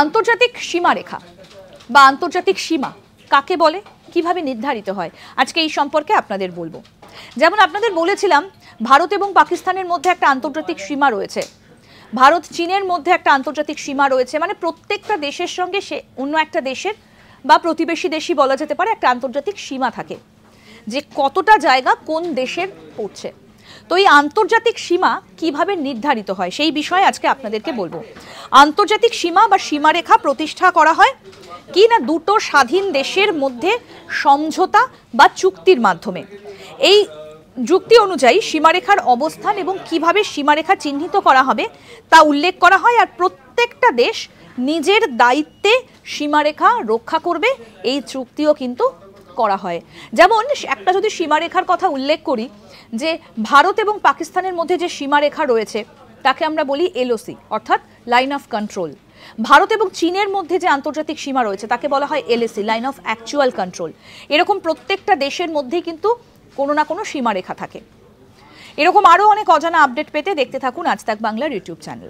আন্তর্জাতিক সীমারেখা বা আন্তর্জাতিক সীমা কাকে বলে, কিভাবে নির্ধারিত হয়, আজকে এই সম্পর্কে আপনাদের বলবো। যেমন আপনাদের বলেছিলাম, ভারত এবং পাকিস্তানের মধ্যে একটা আন্তর্জাতিক সীমা রয়েছে, ভারত চীনের মধ্যে একটা আন্তর্জাতিক সীমা রয়েছে, মানে প্রত্যেকটা দেশের সঙ্গে সে অন্য একটা দেশের বা প্রতিবেশী দেশই বলা যেতে পারে একটা আন্তর্জাতিক সীমা থাকে, যে কতটা জায়গা কোন দেশের পড়ছে। তো এই আন্তর্জাতিক সীমা কিভাবে নির্ধারিত হয় সেই বিষয়ে আজকে আপনাদেরকে বলবো। আন্তর্জাতিক সীমা বা সীমারেখা প্রতিষ্ঠা করা হয় কি না দুটো স্বাধীন দেশের মধ্যে সমঝোতা বা চুক্তির মাধ্যমে। এই যুক্তি অনুযায়ী সীমারেখার অবস্থান এবং কিভাবে সীমারেখা চিহ্নিত করা হবে তা উল্লেখ করা হয়, আর প্রত্যেকটা দেশ নিজের দায়িত্বে সীমারেখা রক্ষা করবে এই চুক্তিও কিন্তু করা হয়। যেমন একটা যদি সীমারেখার কথা উল্লেখ করি, যে ভারত এবং পাকিস্তানের মধ্যে যে সীমারেখা রয়েছে তাকে আমরা বলি এলওসি, অর্থাৎ লাইন অফ কন্ট্রোল। ভারত এবং চীনের মধ্যে যে আন্তর্জাতিক সীমা রয়েছে তাকে বলা হয় LAC, line of actual control. এরকম প্রত্যেকটা দেশের মধ্যেই কিন্তু কোনো না কোনো সীমারেখা থাকে। এরকম আরও অনেক অজানা আপডেট পেতে দেখতে থাকুন আজ তাক বাংলার ইউটিউব চ্যানেল।